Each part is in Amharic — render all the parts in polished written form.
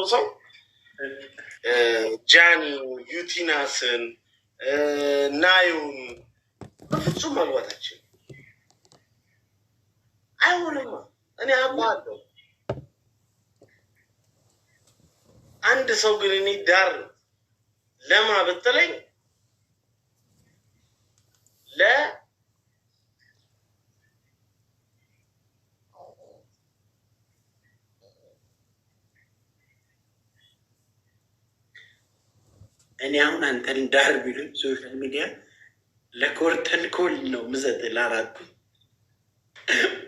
ሰው ጃኒ ዩቲናስን ናዩን በፍጹም አልዋታችን አይሆንማ። እኔ አውቀዋለሁ። አንድ ሰው ግን እኔ ዳር ለማ ብትለኝ እኔ አሁን አንተን ዳር ቢሉኝ ሶሻል ሚዲያ ለኮርተን ኮል ነው ምዘት ለአራቱ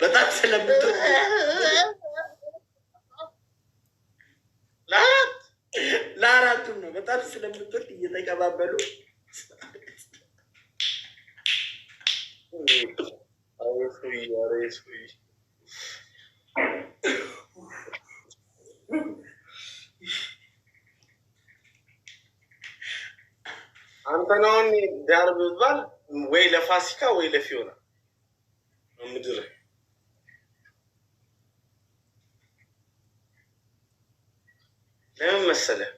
በጣም ስለምትወድ ለአራቱም ነው በጣም ስለምትወድ እየተቀባበሉ አንተ ነው ዳር ብትባል ወይ ለፋሲካ ወይ ለፊዮና ምድር ለምን መሰለህ?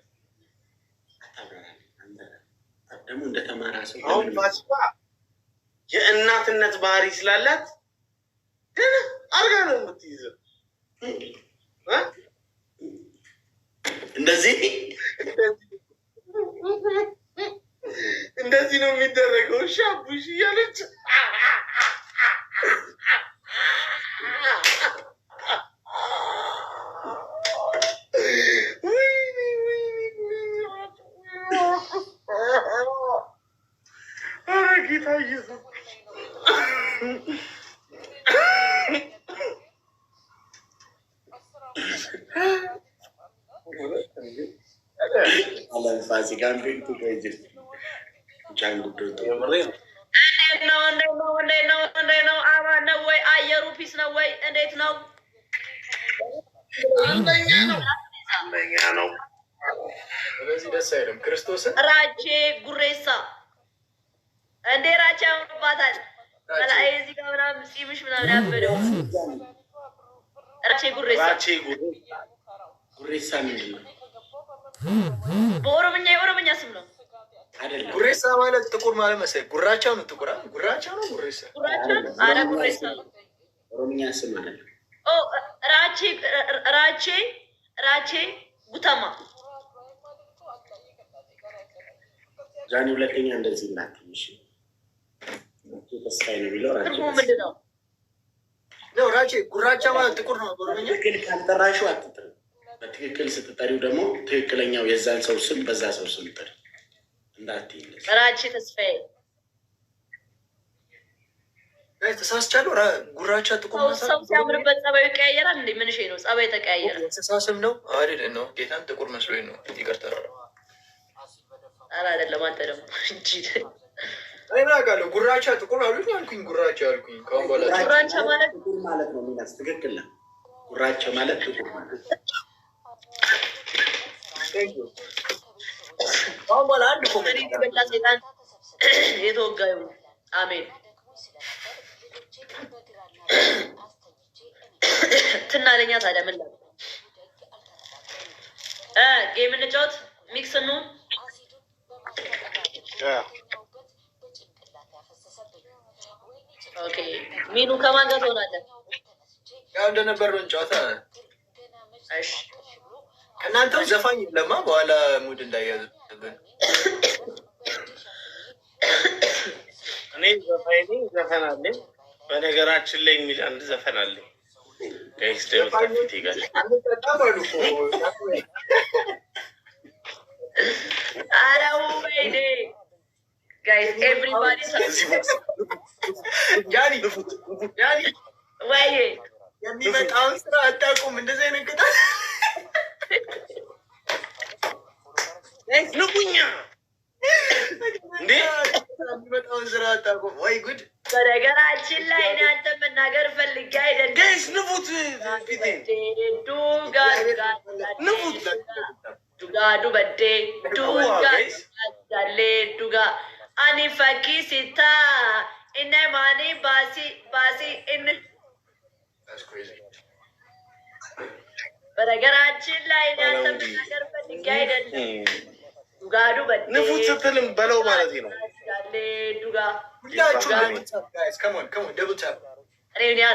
ደግሞ እንደተማራ ሰው አሁን ፋሲካ የእናትነት ባህሪ ስላላት ደህና አርጋ ነው የምትይዘው። እንደዚህ ነው የሚደረገው። ሻቡሽ እያለች ጌታ ኢየሱስ ፋሲካን ቤቱ ቆይጅ ነው አማን ነው ወይ? አየሩ ፒስ ነው ወይ? እንዴት ነው? አንደኛ ነው። ስለዚህ ደስ አይልም። ክርስቶስን ራቼ ጉሬሳ እንዴ ራቼ አውባታል ላይ እዚህ ጋር ምናምን ሲምሽ ምናምን ያበደው ራቼ ጉሬሳ ምንድን ነው? በኦሮምኛ ስም ነው። ጉሬሳ ማለት ጥቁር ማለት መሰለኝ። ጉራቻው ነው ጥቁር ጉራቻው ነው ጉሬሳ አረ ጉሬሳ ኦሮምኛ ስም አለ። ኦ ራቼ ጉተማ ጃኒ ሁለተኛ እንደዚህ እናትሽ ተስፋዬ ነው የሚለው ራቼ ምንድን ነው? ነው ራቼ ጉራቻ ማለት ጥቁር ነው። ኦሮምኛ ግን ካልጠራሽው አትጥሪ። በትክክል ስትጠሪው ደግሞ ትክክለኛው የዛን ሰው ስም በዛ ሰው ስም ጥሪ። እንዳትይልሽ ራቼ ተስፋዬ ተሳስቻለሁ። ጉራቻ ጥቁር ነው። ሰው ሲያምርበት ጸባዩ ይቀያየራል እንዴ? ምን ነው ጸባይ ተቀያየረ? ተሳስም ነው አይደል? ነው ጌታን ጥቁር መስሎኝ ነው። ይቅርታ አይደለም። አንተ ደግሞ እንጂ አይናጋለሁ። ጉራቻ ጥቁር አሉኝ አልኩኝ። ጉራቻ አልኩኝ። ጉራቻ ማለት ነው። ሚናስ ትክክል ነው። ጉራቻ ማለት ጥቁር ማለት አሁን ባለ አንድ ኮሜዲ በላ ሰይጣን የተወጋዩ አሜን። ትናለኛ ታዲያ ምን ላድርግ? ጌም እንጫወት ሚክስ ነው። ኦኬ ሚኑ ከማን ጋር ትሆናለህ? ያው እንደነበረው ጨዋታ። እሺ እናንተም ዘፋኝ ለማ በኋላ ሙድ እንዳያዝብን። እኔ ዘፋኝ ነኝ፣ ዘፈን አለኝ። በነገራችን ላይ የሚል አንድ ዘፈን አለኝ። ጋይስ ደምታፊት ይጋል አራው ወይኔ ጋይስ ኤቭሪባዲ ያኒ ወይዬ የሚመጣውን ስራ አታውቁም። እንደዚህ አይነት ቅጣት ንቁኛ እንዴ! የሚመጣውን ስራ አታውቁም ወይ ጉድ! በነገራችን ላይ እኔ አንተ መናገር ፈልጌ አይደለም። ጋይስ ንፉት፣ ዱበዴ ዱጋ አኒ ፈኪ ሲታ እነ ማኒ ባሲ እን በነገራችን ላይ ያንተ ነገር ፈልጌ አይደለም ዱጋዱ በዴ ንፉት ስትልም በለው ማለት ነው ዱጋ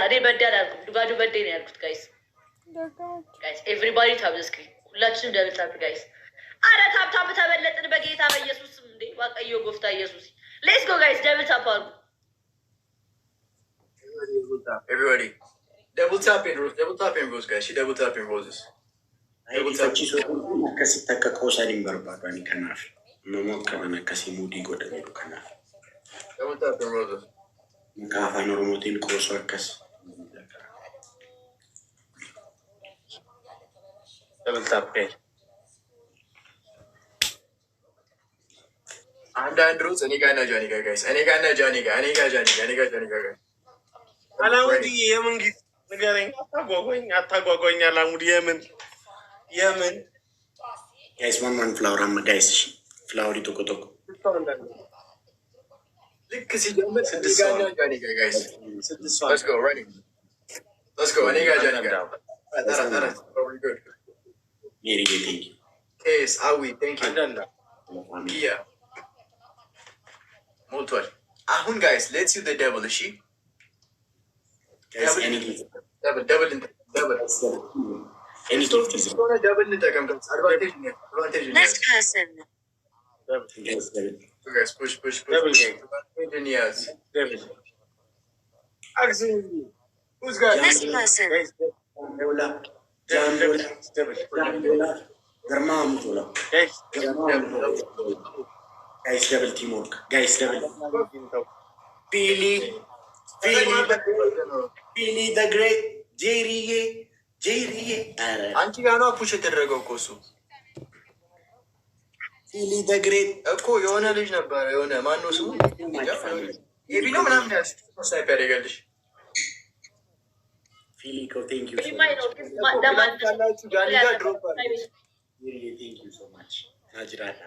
እኔ በዴ አላልኩም ዱጋዱ በዴ ነው ያልኩት ጋይስ ኤቭሪባዲ ታብ ስክሪን ሁላችንም ደብል ታብ ጋይስ አረ ታብ ታብ ተበለጥን በጌታ በኢየሱስ ስም እንዴ ዋቀዮ ጎፍታ ኢየሱስ ሌትስ ጎ ጋይስ ደብል ታብ አሉ everybody double tap in roses guys she double tap in roses double tap kasi takakausaling barbadani kanaf mamokana kasi mudi godani kanaf double tap in roses kafa normotin koso akas double tap guys and roots any kind of Johnny guys any kind of Johnny guys አላሙዲ የምን ጊዜ ንገረኝ አታጓጓኝ አላሙዲ የምን guys one flower am guys flower itoko ልክ ሲጀምር Johnny guys let's go running let's go any guy Johnny guy very good very good case awi thank you yeah multwal ahun guys let's do the devil is she double any gift is double advantage next person guys push yes who's got this person jambola garmam tola guys double teamwork guys double Billy the great Jerry አንቺ ጋር ነው ፑሽ የተደረገው እኮ እሱ Billy the great እኮ የሆነ ልጅ ነበር የሆነ ማን ነው ስሙ የቢሎ ምናምን ያስ ስናይፕ ያደርጋልሽ Philly thank you so much ናጅራላ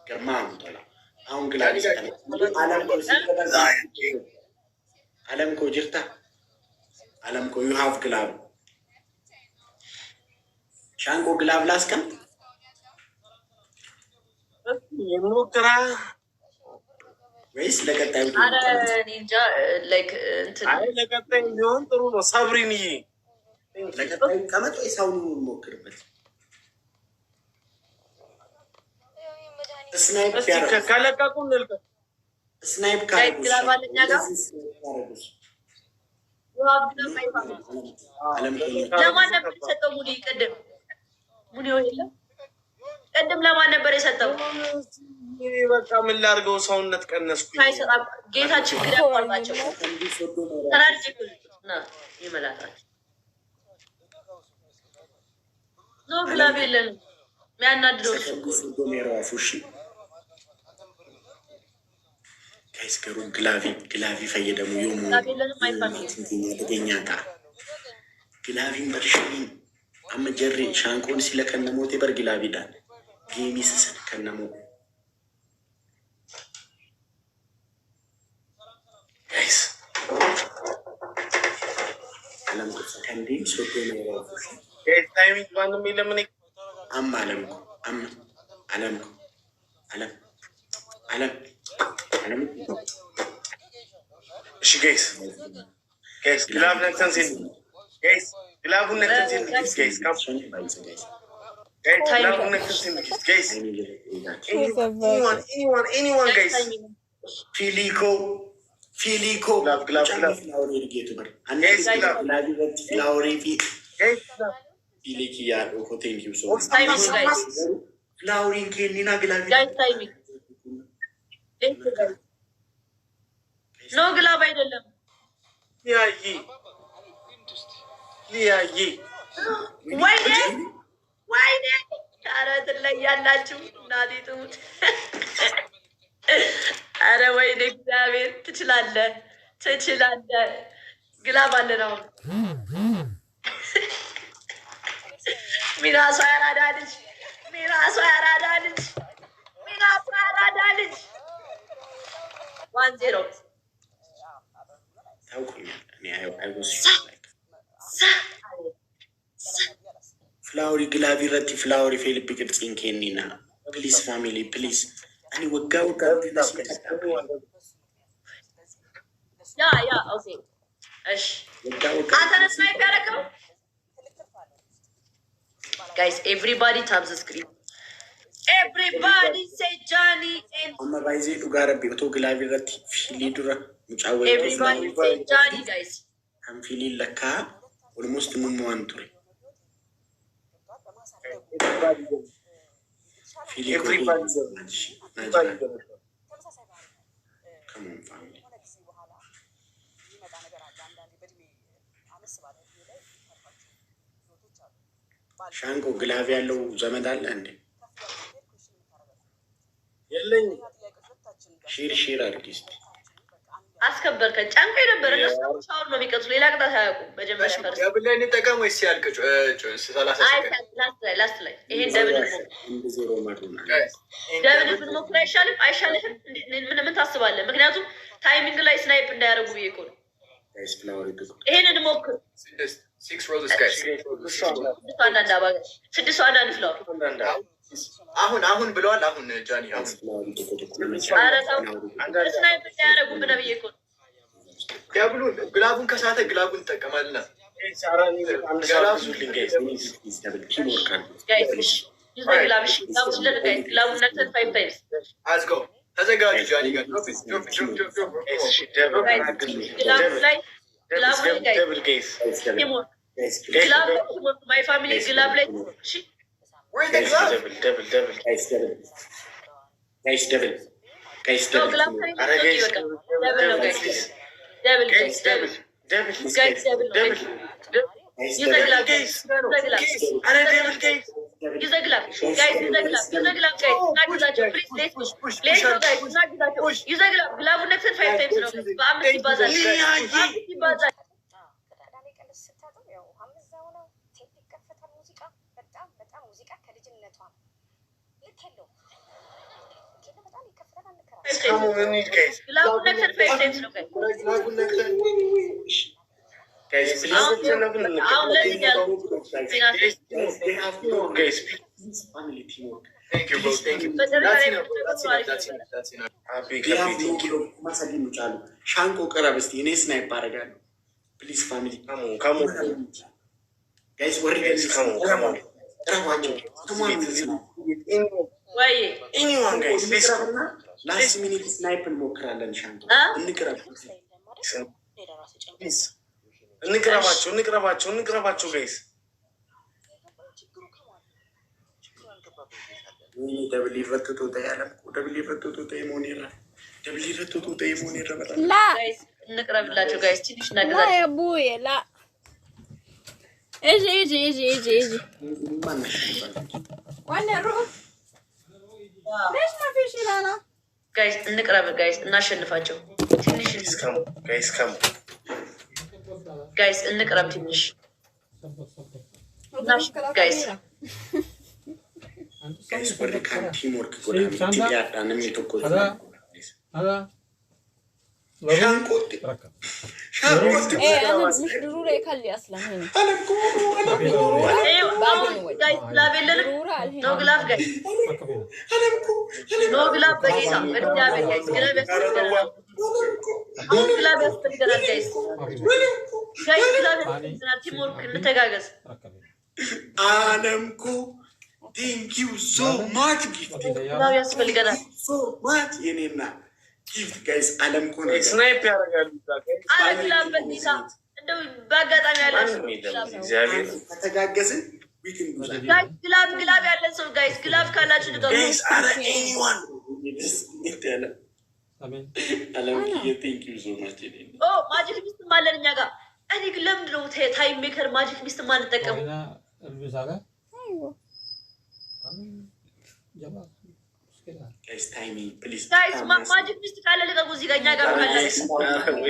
ግርማም ቶላ አሁን ግላዲስ አለም ኮ ጅርታ አለም ኮ you have glove ሻንቆ ግላብ ላስቀም የሞክራ ወይስ ለቀጣዩ አረ ኒንጃ ላይክ እንትን አይ ለቀጣዩ ቢሆን ጥሩ ነው ሳብሪን ለቀጣዩ ከመጣ ይሳውን ሞክርበት ስናይፕ ከለቀቁ እንልቀ ስናይፕ ግላባለኛ ጋር ለማን ነበር የሰጠው ሙዲ ቅድም ሙዲው የለም ቅድም ለማን ነበር የሰጠው በቃ ምን ላድርገው ሰውነት ቀነስኩ ሳይሰጣ ጌታ ችግር ያቋርጣቸው ተናጅኩና ይመላታል ኖ ግላብ የለም የሚያናድደው guys ገሩ ግላቪ ፈየደሙ የሙ ተገኛታ ግላቪን በርሽኒ አመጀሪ ሻንቆን ሲለከነሞት በር ግላቪ ዳል ጌሚስ ከነሞ guys አለም ከንዲ ሶቶ ነው guys ታይሚንግ ባንም ይለምን አለም እሺ guys ግላብ ነክተን ሲል guys ግላቡን ነክተን ሲል guys ካም ግላቡን ነክተን ሲል guys anyone guys ፊሊኮ ግላብ ፍላወር ይርጌቱ በር አንዴስ ግላብ ፍላወር ፊሊኪ ያለው እኮ ቴንክ ዩ ሶ guys ፍላወሪን ከኒና ግላብ guys ታይሚንግ ኖ ግላብ አይደለም ሊያይ ወይኔ ኧረ ትለያላችሁ እናቴ ትሙት ኧረ ወይኔ እግዚአብሔር ትችላለህ ግላብ አለ ነው ሚራሷ ያራዳ ልጅ 1-0 ታውቁኛል እኔ I was ፍላወሪ ግላቪ ረቲ ፍላወሪ ፌሊፕ ቅርጽን ኬኒና ፕሊዝ ፋሚሊ ፕሊዝ አኒ ወጋ ያ ኦኬ እሺ አንተ ስናይፕ ያደረገው guys everybody tap the screen everybody say Johnny and amma baize du garabe to glavi rati fili dura mucawe everybody say Johnny guys am fili lakka almost mumwan ture everybody come on family ሻንቆ ግላቪ ያለው ዘመድ አለ እንዴ? የለኝ። ሼር አድርጊ እስቲ። አስከበርከን። ጫንቀኝ ነበር። እነሱ ሻወር ነው የሚቀጥሉ። ሌላ ቅጣት አያውቁም። መጀመሪያ ፈርስ ደብል ላይ እንጠቀም ወይስ ሲያልቅ 30 ሰከንድ ላስት ላይ ይሄን ደብል ብንሞክር አይሻልም? ምን ታስባለህ? ምክንያቱም ታይሚንግ ላይ ስናይፕ እንዳያደርጉ ብዬ እኮ ነው። ይሄን እንሞክር። 6 roses guys 6 አንዳንድ ፍላወር አሁን ብለዋል። አሁን ጃኒ አሁን ስናይፕ እንዳያደርጉ ብዬ እኮ ነው። ደብሉን ግላቡን ከሳተ ግላቡን እንጠቀማልና ተዘጋጁ። ጃኒ ጋር my family glove like she where the glove guys double no glove double use a glove guys use a glove guys please push guys use a glove next 5 times no Come on, we need guys. Glove next 5 times no guys please guys family teamwork thank you bro thank you that's enough happy ማሳዲን ጫሉ ሻንቆ ቀረብ እስቲ እኔ ስናይፕ አደርጋለሁ ፕሊዝ ፋሚሊ come on guys ወርገስ come on ተራዋቸው wayyee anyone guys ላስት ሚኒት ስናይፕ እንሞክራለን ሻንቆ እንቅረባቸው ጋይስ ደብል ይፈትቶ ታያለም ደብል ይፈትቶ ታይሞኒራ ላ እንቅረብላቸው ጋይስ ትንሽ ነገር አቡዬ ላ እጂ ወነሩ ለሽ ማፊሽ ይላና ጋይስ እንቅረብ ጋይስ እናሸንፋቸው ትንሽ ጋይስ እንቅረብ ትንሽ guys for the teamwork godam ያዳንም የተቆዘ ሻንቆት انا مش ضروري يخلي اصلا هنا ጋይስ ላቤለን ነው ግላፍ ጋይስ ነው ግላፍ በጌታ በእግዚአብሔር ጋይስ ግላፍ ያስፈልገናል ጋይስ ግላፍ ያስፈልገናል ቲምወርክ እንተጋገዝ አለምኩ thank you so much gift ግላፍ ያስፈልገናል so much የኔና gift guys አለምኩ ነው ስናይፕ ያደርጋሉ ግላፍ በጌታ እንደው ባጋጣሚ ያለ እግዚአብሔር ተጋገዝን we can do that guys ግላፍ ያለን ሰው ጋይስ ግላፍ ካላችሁ ደግሞ guys are anyone አለምኩ thank you so much ማጂክ ሚስት ማለን እኛ ጋር እኔ ግን ለምንድን ነው ታይም ሜከር ማጂክ ሚስት ማን ተጠቀሙ guys timing please guys ማጂክ ሚስት ካለ ልቀቁ እዚህ ጋር እኛ ጋር ካለ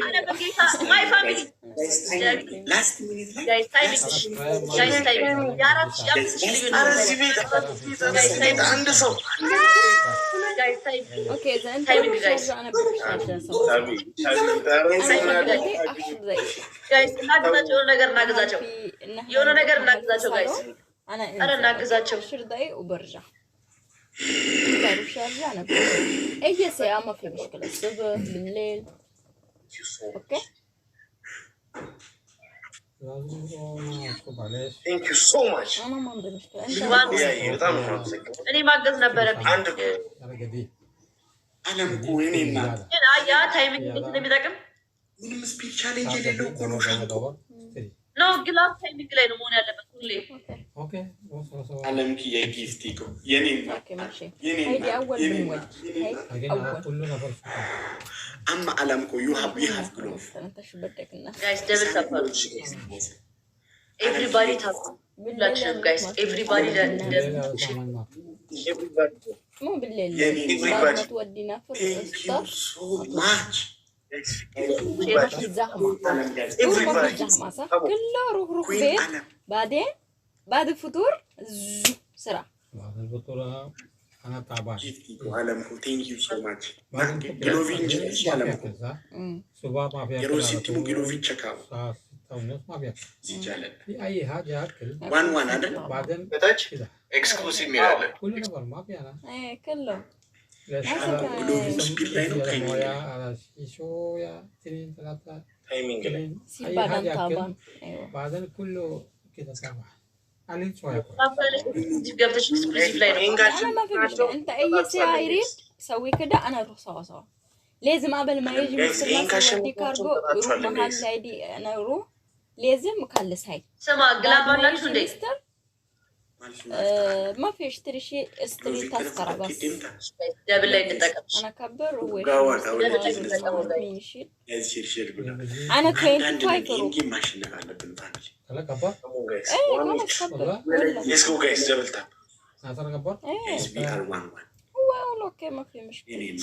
አረ በጌታ ማይ ፋሚሊ last minute guys timing ያራት ያምስ ልዩ ነው እዚህ ቤት አንድ ሰው guys timing اوكي اذا انت timing guys guys እናግዛቸው የሆነ ነገር እናግዛቸው ጋይስ أنا ناقزاتشو شرداي وبرجع بروح أرجع أنا أي ساعة ما في مشكلة الصبح بالليل أوكي Thank you so much. أنا ما عندي مشكلة أنا ما قصنا بربي أنا مكويني يا تايمينج كده بيدكم من سبيد challenge اللي لو كانوا شانكو نو جلاس تايمينج لا ينمون على بكل أوكي أنا مكي يجيفتيكو ينين أوكي ماشي ينين هيدي أول بنود هاي أول أما ألمكو you have glove أنت شو بدك إنه guys devil suffer everybody tough luxury guys everybody مو بالليل بعد ما تودينا في الإفطار ما في زحمة ما في زحمة صح كله روح بيت بعدين بعد الفطور سرعة بعد الفطور أنا تعبان ألمكو thank you so much جلوفين جيش ألمكو صباح ما فيها يروسيتو جلوفين شكاو الساعة 6:30 ما فيها سيجالن في أي حاجة أكل وان هذا بعدين بتاعك اكسكلوسيف ميرال كل نفر ما في أنا إيه كله جلوفين سبيد لاينو كاين على شيشو يا 2-3 تايمينج سيبان طبعا أيوة بعدين كله كده تعبان عليك شوية جبتش اكسكلوسيف لاين أنا ما في مشكلة أنت أي ساعة يريد سوي كده أنا أروح سوا لازم قبل ما يجي مستر ودي كارغو يروح محل هيدي أنا أروح لازم مخلص هاي سما جلاب لا شو دي ما في اشتري شيء اشتري تذكرة بس دبل لاين نتاكل أنا كبر هو مين يشيل أنا 25 أروح خلاص كبر إيه خلاص كبر Let's go guys double tap ناصر كبر إيه هو أوكي ما في مشكلة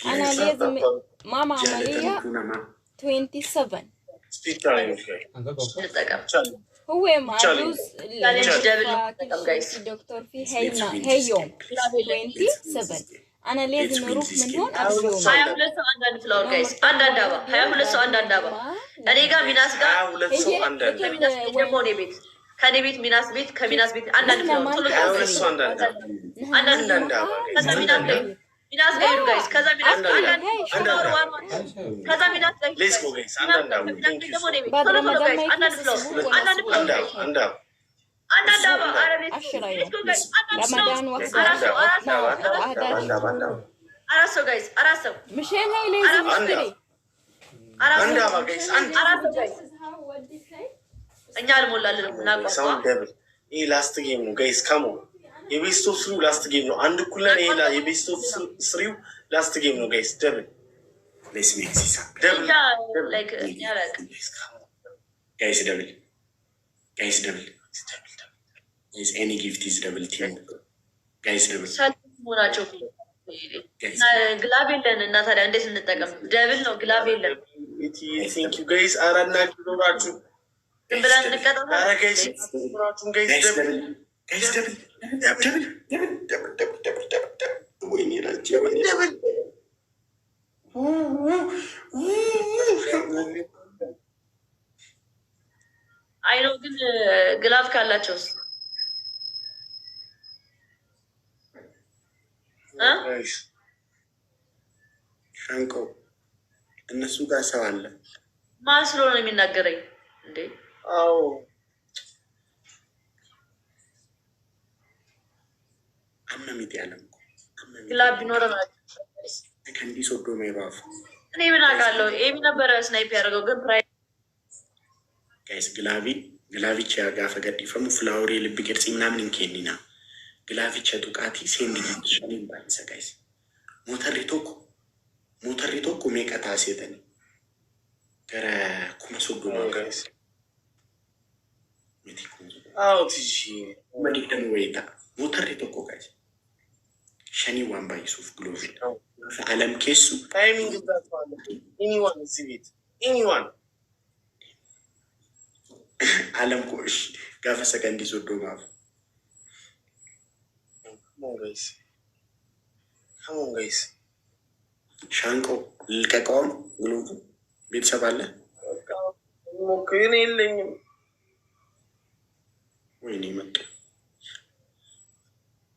أنا لازم ماما عملية 27 speed challenge أنت كبر نتاكل هو معجوز الدكتور في هي يوم 27 أنا لازم أروح من هون أرجع يوم هيا ሁለት ሰው አንዳንድ ፍላወር ጋይስ አንዳንድ አበባ هيا ሁለት ሰው አንዳንድ አበባ እኔ ጋር ሚናስ ጋር ሁለት ሰው አንዳንድ ከሚናስ ደግሞ እኔ ቤት ከኔ ቤት ሚናስ ቤት ከሚናስ ቤት አንዳንድ ፍላወር ቶሎ ሁለት ሰው አንዳንድ አንዳንድ ከዛ ሚናስ ጋር ሚናስ ጋር ይሩ ጋይስ ከዛ ሚናስ አንዳንድ ፍላወር ዋን ከዛ ሚናስ ጋር Let's go guys አንዳንድ ደግሞ እኔ ቤት ቶሎ ቶሎ ጋይስ አንዳንድ ፍላወር አንዳንድ ፍላወር አንዳንድ አበባ አረቤት رمضان وقت አራት ሰው ጋይስ አራት ሰው مشان هاي لازم اشتري አንድ አበባ ጋይስ አንድ አራት ሰው ጋይስ እኛ አልሞላልንም እናቋቋ ሳውንድ ደብል ይሄ ላስት ጌም ነው ጋይስ ካሞ የቤስት ኦፍ ስሪው ላስት ጌም ነው አንድ እኩል ነን ይሄ የቤስት ኦፍ ስሪው ላስት ጌም ነው ጋይስ ደብል Let's make this up. ደብል ላይክ ያረክ Guys, double. Guys, any gift is double team. Guys, double. ሞናቸው ግላብ የለን እና ታዲያ እንዴት እንጠቀም? ደብል ነው ግላብ የለን። ቴንክ ዩ ጋይስ አራና ኪሎራችሁ ዝም ብለን እንቀጣለን። አረ ጋይስ ኪሎራችሁን ጋይስ ደብል Guys, double. ወይኔ ናቸው ደብል አይ ነው ግን ግላብ ካላቸውስ ሻንቆ እነሱ ጋር ሰው አለ። ማን ስለሆነ የሚናገረኝ እንዴ? አዎ አመሚት ያለም ግላብ ቢኖረን ከንዲ ሶዶ ሜራፍ እኔ ምን አውቃለሁ? ኤሚ ነበረ ስናይፕ ያደርገው ግን ፕራይ ጋይስ ግላቪቻ ጋፈ ገዲፈሙ ፍላወር የልብ ቅርጽ ምናምን እንከኒና ግላቪቻ ዱቃቲ ሴንድ ይችላል ባንሰ ጋይስ ሞተሪቶኮ ሜቀታ ሴተኒ ገረ ኩመሶዶ ጋይስ ሚቲኩ አዎ ቲጂ መዲደም ወይታ ሞተሪቶኮ ጋይስ ሸኒ ዋንባ ይሱፍ ግሎቭ አለም ኬሱ ታይሚንግ ዛቷል ኤኒዋን እዚህ ቤት ኤኒዋን አለም ኮሽ ጋፈ ሰከንዲ ሶዶ ማፍ ካሞን ጋይስ ሻንቆ ልቀቀውን ግሎቭ ቤተሰብ አለ ሞክሬ የለኝም ويني مت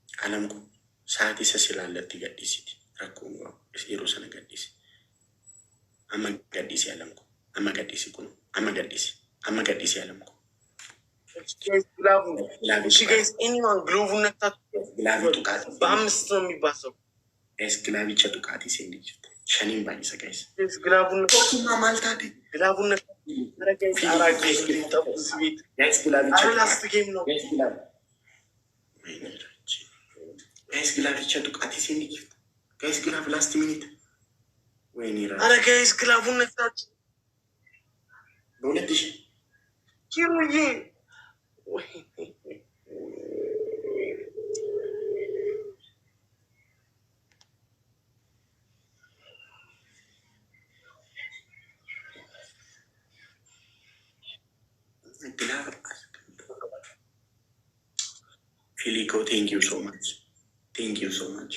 علمكم ساعتي سسلالتي قديسيتي ركون يسيروا سنة قديسي أما قديسي علمكم أما قديسي كونوا أما قديسي علمكم She guys, anyone glove ነክታችሁ ግላቪ ቱቃቲ በአምስት ነው የሚባሰው ጋይስ ግላቪ ቸቱቃቲ ሲንዲጅ ሸኒም ባይሰ ጋይስ ግላቡን ቶኩማ ማልታዲ ግላቡን ነክታችሁ አራቂ ጠብስ ቤት ጋይስ ግላቪ ላስት ጌም ነው ጋይስ ግላቪ ቸቱቃቲ ሲንዲጅ ጋይስ ግላቭ ላስት ሚኒት ወይኔ ራ አረ ጋይስ ግላቡን ነክታችሁ በሁለት ሺህ ኪሩዬ Filico, thank you so much. Thank you so much.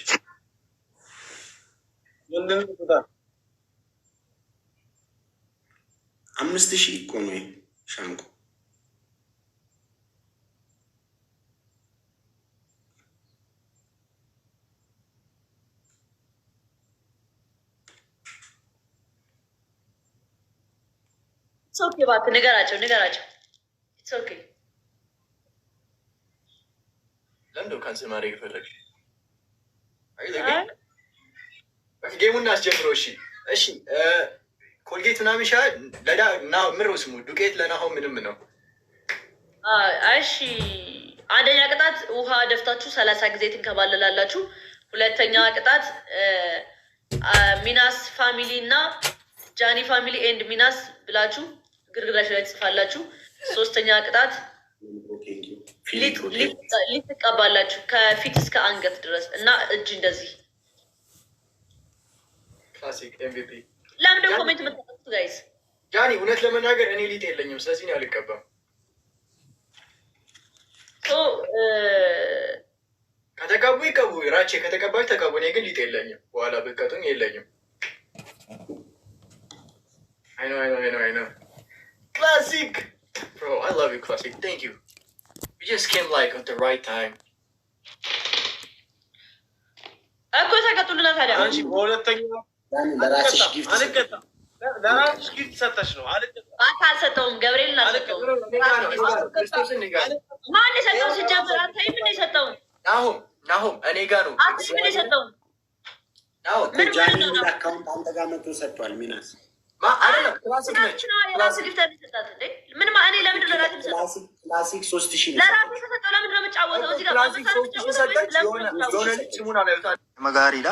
አምስት ሺህ እኮ ነው ሻንቆ ኦኬ እባክህ ንገራቸው። ኢትስ ኦኬ ለምንድነው ካንስል ማድረግ የፈለግሽ? ጌሙን አስጀምሮ። እሺ ኮልጌት ምናምን ይሻላል። ምነው ስሙ ዱቄት ለናሆም ምንም ነው። እሺ አንደኛ ቅጣት ውሃ ደፍታችሁ 30 ጊዜ ትንከባለላላችሁ። ሁለተኛ ቅጣት ሚናስ ፋሚሊ እና ጃኒ ፋሚሊ ኤንድ ሚናስ ብላችሁ ግርግዳሽ ላይ ትጽፋላችሁ። ሶስተኛ ቅጣት ሊጥ ትቀባላችሁ ከፊት እስከ አንገት ድረስ እና እጅ እንደዚህ። ክላሲክ ኤምቪፒ። ለምን ኮሜንት የምታደርጉት ጋይስ? ጃኒ እውነት ለመናገር እኔ ሊጥ የለኝም፣ ስለዚህ ነው አልቀባም። ከተቀቡ ይቀቡ፣ ራቼ ከተቀባች ተቀቡ። እኔ ግን ሊጥ የለኝም፣ በኋላ ብትቀጡኝ የለኝም። I know. Classic! Bro, I love you, Classic. Thank you. You just came like at the right time. እኮ ተቀጡልና ታዲያ አንቺ በሁለተኛው ለራስሽ ጊፍት ሰጠሽ ነው አልሰጠውም። ገብርኤልን አልሰጠውም። ማን የሰጠው? ሲጀምር አንተ ምን የሰጠው? ናሆም እኔ ጋር ነው። አንተ ምን የሰጠው? ምን ነው አካውንት አንተ ጋር መጥቶ ሰጥቷል። ሚናስ ክላሲክ ነች። የራስ ጊፍት ተሰጣት እንዴ? ምን ማኔ ለምንድን ነው ለራስ ተሰጣው? ክላሲክ 3000 ለራስ ተሰጣው። ለምንድን ነው የምጫወተው? እዚህ ጋር ክላሲክ 3000 ሰጠች። የሆነ ስሙን አላየሁትም። መጋሪዳ